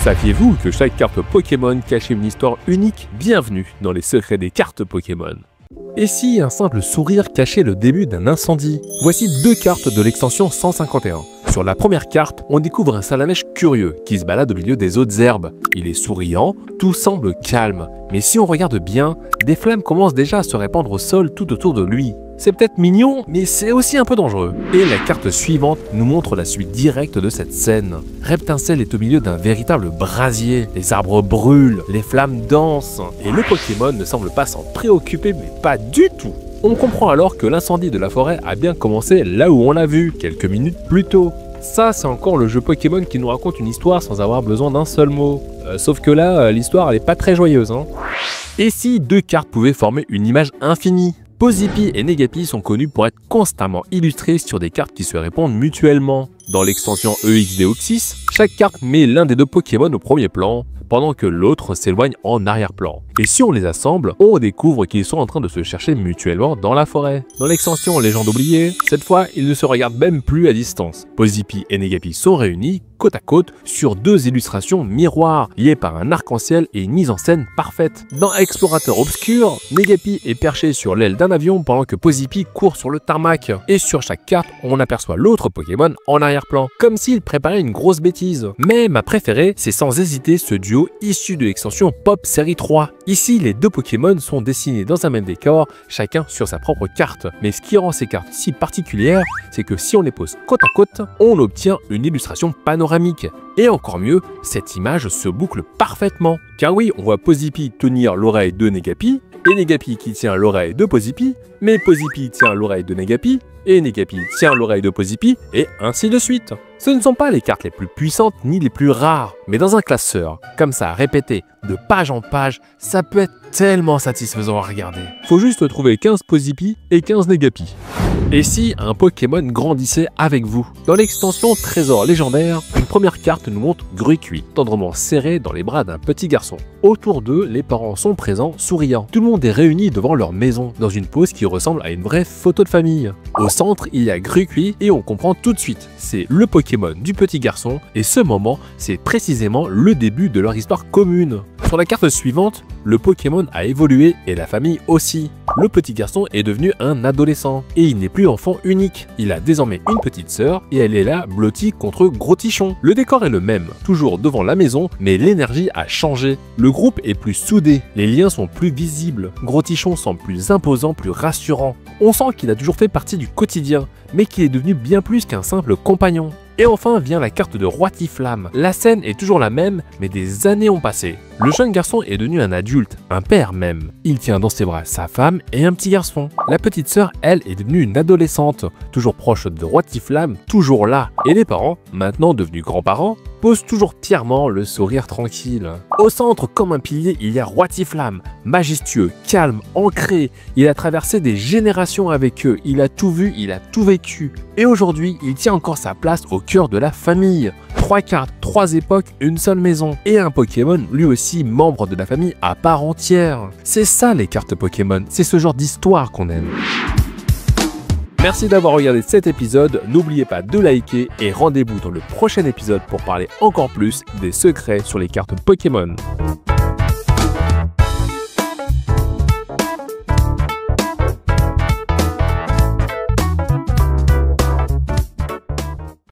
Saviez-vous que chaque carte Pokémon cachait une histoire unique? Bienvenue dans les secrets des cartes Pokémon. Et si un simple sourire cachait le début d'un incendie? Voici deux cartes de l'extension 151. Sur la première carte, on découvre un Salamèche curieux qui se balade au milieu des hautes herbes. Il est souriant, tout semble calme. Mais si on regarde bien, des flammes commencent déjà à se répandre au sol tout autour de lui. C'est peut-être mignon, mais c'est aussi un peu dangereux. Et la carte suivante nous montre la suite directe de cette scène. Reptincelle est au milieu d'un véritable brasier. Les arbres brûlent, les flammes dansent. Et le Pokémon ne semble pas s'en préoccuper, mais pas du tout. On comprend alors que l'incendie de la forêt a bien commencé là où on l'a vu, quelques minutes plus tôt. Ça, c'est encore le jeu Pokémon qui nous raconte une histoire sans avoir besoin d'un seul mot. Sauf que là, l'histoire elle est pas très joyeuse. Et si deux cartes pouvaient former une image infinie? Pozipi et Negapi sont connus pour être constamment illustrés sur des cartes qui se répondent mutuellement. Dans l'extension EXD-Oxys, chaque carte met l'un des deux Pokémon au premier plan, pendant que l'autre s'éloigne en arrière-plan. Et si on les assemble, on découvre qu'ils sont en train de se chercher mutuellement dans la forêt. Dans l'extension Légende oubliée, cette fois, ils ne se regardent même plus à distance. Pozipi et Negapi sont réunis côte à côte sur deux illustrations miroirs liées par un arc-en-ciel et une mise en scène parfaite. Dans Explorateur Obscur, Negapi est perché sur l'aile d'un avion pendant que Pozipi court sur le tarmac. Et sur chaque carte, on aperçoit l'autre Pokémon en arrière-plan, comme s'il préparait une grosse bêtise. Mais ma préférée, c'est sans hésiter ce duo issu de l'extension Pop Série 3. Ici, les deux Pokémon sont dessinés dans un même décor, chacun sur sa propre carte. Mais ce qui rend ces cartes si particulières, c'est que si on les pose côte à côte, on obtient une illustration panoramique. Et encore mieux, cette image se boucle parfaitement. Car oui, on voit Pozipi tenir l'oreille de Negapi, et Negapi qui tient l'oreille de Pozipi, mais Pozipi tient l'oreille de Negapi, et Negapi tient l'oreille de Pozipi, et ainsi de suite. Ce ne sont pas les cartes les plus puissantes ni les plus rares, mais dans un classeur, comme ça, répété, de page en page, ça peut être tellement satisfaisant à regarder. Faut juste trouver 15 Pozipi et 15 Negapi. Et si un Pokémon grandissait avec vous? Dans l'extension Trésor légendaire, une première carte nous montre Gruicui, tendrement serré dans les bras d'un petit garçon. Autour d'eux, les parents sont présents, souriants. Tout le monde est réuni devant leur maison, dans une pose qui ressemble à une vraie photo de famille. Au centre, il y a Gruicui et on comprend tout de suite, c'est le Pokémon du petit garçon et ce moment, c'est précisément le début de leur histoire commune. Sur la carte suivante, le Pokémon a évolué et la famille aussi. Le petit garçon est devenu un adolescent et il n'est plus enfant unique. Il a désormais une petite sœur et elle est là blottie contre Gros-Tichon. Le décor est le même, toujours devant la maison, mais l'énergie a changé. Le groupe est plus soudé, les liens sont plus visibles. Gros-Tichon semble plus imposant, plus rassurant. On sent qu'il a toujours fait partie du quotidien, mais qu'il est devenu bien plus qu'un simple compagnon. Et enfin vient la carte de Roitiflamme. La scène est toujours la même, mais des années ont passé. Le jeune garçon est devenu un adulte, un père même. Il tient dans ses bras sa femme et un petit garçon. La petite sœur, elle, est devenue une adolescente, toujours proche de Roitiflamme, toujours là. Et les parents, maintenant devenus grands-parents, posent toujours fièrement le sourire tranquille. Au centre, comme un pilier, il y a Roitiflamme, majestueux, calme, ancré. Il a traversé des générations avec eux, il a tout vu, il a tout vécu. Et aujourd'hui, il tient encore sa place au cœur de la famille. 3 cartes, 3 époques, une seule maison. Et un Pokémon, lui aussi membre de la famille à part entière. C'est ça les cartes Pokémon, c'est ce genre d'histoire qu'on aime. Merci d'avoir regardé cet épisode, n'oubliez pas de liker et rendez-vous dans le prochain épisode pour parler encore plus des secrets sur les cartes Pokémon.